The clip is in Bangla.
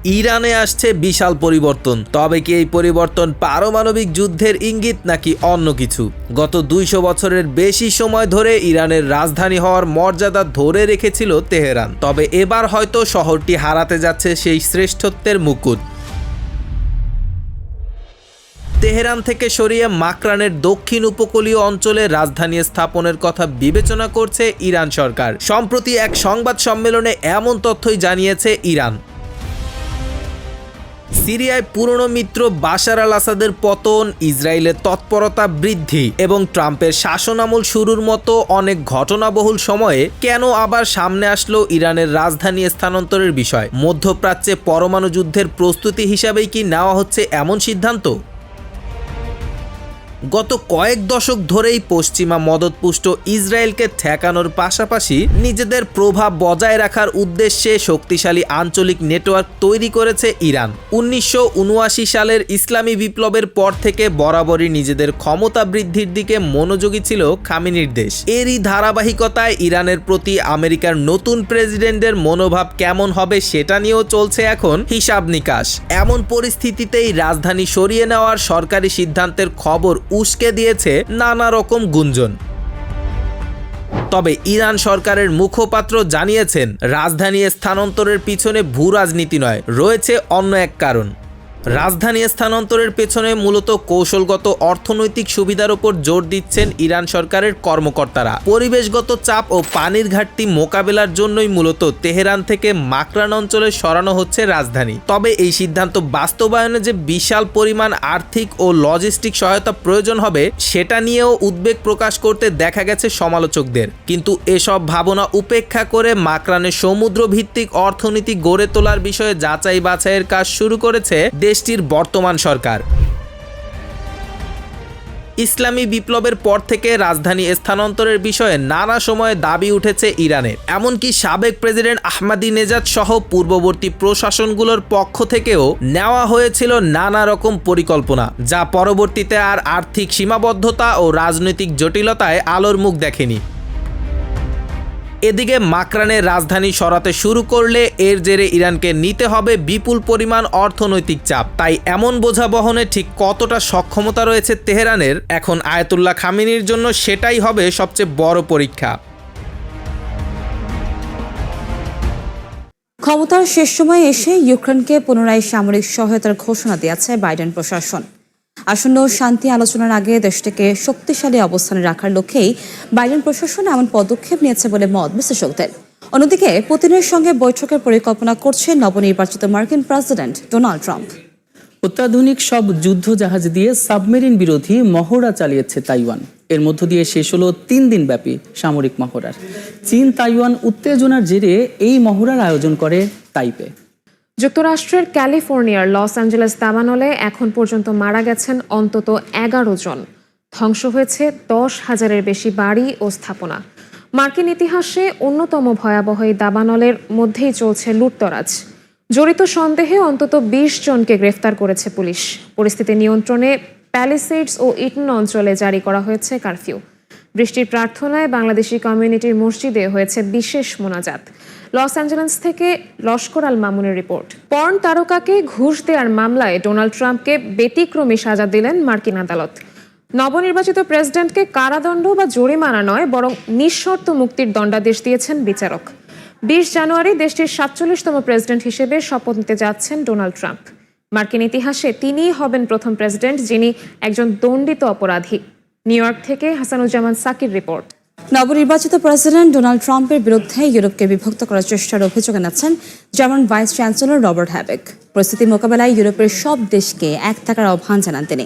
ইরানে আসছে বিশাল পরিবর্তন। তবে কি এই পরিবর্তন পারমাণবিক যুদ্ধের ইঙ্গিত নাকি অন্য কিছু? গত 200 বছরের বেশি সময় ধরে ইরানের রাজধানী হওয়ার মর্যাদা ধরে রেখেছিল তেহরান। তবে এবার হয়তো শহরটি হারাতে যাচ্ছে সেই শ্রেষ্ঠত্বের মুকুট। তেহরান থেকে সরিয়ে মাকরানের দক্ষিণ উপকূলীয় অঞ্চলে রাজধানী স্থাপনের কথা বিবেচনা করছে ইরান সরকার। সম্প্রতি এক সংবাদ সম্মেলনে এমন তথ্যই জানিয়েছে ইরান। সিরিয়ায় পুরনো মিত্র বাশার আল আসাদের পতন, ইসরায়েলের তৎপরতা বৃদ্ধি এবং ট্রাম্পের শাসনামল শুরুর মতো অনেক ঘটনাবহুল সময়ে কেন আবার সামনে আসলো ইরানের রাজধানী স্থানান্তরের বিষয়? মধ্যপ্রাচ্যে পরমাণু যুদ্ধের প্রস্তুতি হিসাবেই কি নেওয়া হচ্ছে এমন সিদ্ধান্ত? গত কয়েক দশক ধরেই পশ্চিমা মদতপুষ্ট ইসরায়েলকে ঠেকানোর পাশাপাশি নিজেদের প্রভাব বজায় রাখার উদ্দেশ্যে শক্তিশালী আঞ্চলিক নেটওয়ার্ক তৈরি করেছে ইরান। 1979 সালের ইসলামী বিপ্লবের পর থেকে বরাবরই নিজেদের ক্ষমতা বৃদ্ধির দিকে মনোযোগী ছিল খামেনির দেশ। এরই ধারাবাহিকতায় ইরানের প্রতি আমেরিকার নতুন প্রেসিডেন্টের মনোভাব কেমন হবে সেটা নিয়েও চলছে এখন হিসাব নিকাশ। এমন পরিস্থিতিতেই রাজধানী সরিয়ে নেওয়ার সরকারি সিদ্ধান্তের খবর উস্কে দিয়েছে নানা রকম গুঞ্জন। তবে ইরান সরকারের মুখপাত্র জানিয়েছেন, রাজধানী স্থানান্তরের পিছনে ভূ রাজনীতি নয়, রয়েছে অন্য এক কারণ। রাজধানী স্থানান্তরের পেছনে মূলত কৌশলগত অর্থনৈতিক সুবিধার উপর জোর দিচ্ছেন ইরান সরকারের কর্মকর্তারা। পরিবেশগত চাপ ও পানির ঘাটতি মোকাবেলার জন্যই মূলত তেহরান থেকে মাকরান অঞ্চলে সরানো হচ্ছে রাজধানী। তবে এই সিদ্ধান্ত বাস্তবায়নে যে বিশাল পরিমাণ আর্থিক ও লজিস্টিক সহায়তা প্রয়োজন হবে সেটা নিয়েও উদ্বেগ প্রকাশ করতে দেখা গেছে সমালোচকদের। কিন্তু এসব ভাবনা উপেক্ষা করে মাকরানের সমুদ্র ভিত্তিক অর্থনীতি গড়ে তোলার বিষয়ে যাচাই বাছাইয়ের কাজ শুরু করেছে দেশটির বর্তমান সরকার। ইসলামী বিপ্লবের পর থেকে রাজধানী স্থানান্তরের বিষয়ে নানা সময়ে দাবি উঠেছে ইরানের। এমনকি সাবেক প্রেসিডেন্ট আহমাদিনেজাদ সহ পূর্ববর্তী প্রশাসনগুলোর পক্ষ থেকেও নেওয়া হয়েছিল নানা রকম পরিকল্পনা, যা পরবর্তীতে আর আর্থিক সীমাবদ্ধতা ও রাজনৈতিক জটিলতায় আলোর মুখ দেখেনি। এদিকে মাকরানের রাজধানী সরাতে শুরু করলে এর জেরে ইরানকে নিতে হবে বিপুল পরিমাণ অর্থনৈতিক চাপ। তাই এমন বোঝা বহনে ঠিক কতটা সক্ষমতা রয়েছে তেহরানের, এখন আয়াতুল্লাহ খামেনির জন্য সেটাই হবে সবচেয়ে বড় পরীক্ষা। ক্ষমতার শেষ সময়ে এসে ইউক্রেনকে পুনরায় সামরিক সহায়তার ঘোষণা দিয়েছে বাইডেন প্রশাসন। আসন্ন শান্তি আলোচনার আগে দেশটিকে শক্তিশালী অবস্থানে রাখার লক্ষ্যেই বাইডেন প্রশাসন এমন পদক্ষেপ নিয়েছে বলে মত বিশ্লেষকদের। অন্যদিকে পুতিনের সঙ্গে বৈঠকের পরিকল্পনা করছে নবনির্বাচিত মার্কিন প্রেসিডেন্ট ডোনাল্ড ট্রাম্প। অত্যাধুনিক সব যুদ্ধ জাহাজ দিয়ে সাবমেরিন বিরোধী মহড়া চালিয়েছে তাইওয়ান। এর মধ্য দিয়ে শেষ হলো 3 দিন ব্যাপী সামরিক মহড়ার। চীন তাইওয়ান উত্তেজনার জেরে এই মহড়ার আয়োজন করে তাইপে। যুক্তরাষ্ট্রের ক্যালিফোর্নিয়ার লস অ্যাঞ্জেলেস দাবানলে এখন পর্যন্ত মারা গেছেন অন্তত 11 জন। ধ্বংস হয়েছে 10,000-এর বেশি বাড়ি ও স্থাপনা। মার্কিন ইতিহাসে অন্যতম ভয়াবহ এই দাবানলের মধ্যেই চলছে লুটতরাজ। জড়িত সন্দেহে অন্তত 20 জনকে গ্রেফতার করেছে পুলিশ। পরিস্থিতি নিয়ন্ত্রণে প্যালিসেডস ও ইটন অঞ্চলে জারি করা হয়েছে কারফিউ। বৃষ্টির প্রার্থনায় বাংলাদেশি কমিউনিটির মসজিদে হয়েছে বিশেষ মোনাজাত। লস অ্যাঞ্জেলেস থেকে লস্কর আল মামুনের রিপোর্ট। পর্ন তারকাকে ঘুষ দেওয়ার মামলায় ডোনাল্ড ট্রাম্পকে ব্যতিক্রমী সাজা দিলেন মার্কিন আদালত। নবনির্বাচিত প্রেসিডেন্টকে কারাদণ্ড বা জরিমানা নয়, বরং নিঃশর্ত মুক্তির দণ্ডাদেশ দিয়েছেন বিচারক। 20 জানুয়ারি দেশটির 47তম প্রেসিডেন্ট হিসেবে শপথ নিতে যাচ্ছেন ডোনাল্ড ট্রাম্প। মার্কিন ইতিহাসে তিনিই হবেন প্রথম প্রেসিডেন্ট যিনি একজন দণ্ডিত অপরাধী। নিউ ইয়র্ক থেকে হাসানুজ্জামান সাকির রিপোর্ট। নবনির্বাচিত প্রেসিডেন্ট ডোনাল্ড ট্রাম্পের বিরুদ্ধে ইউরোপকে বিভক্ত করার চেষ্টার অভিযোগ এনেছেন German vice chancellor Robert Habeck. পরিস্থিতি মোকাবেলায় ইউরোপের সব দেশকে এক থাকার আহ্বান জানান তিনি।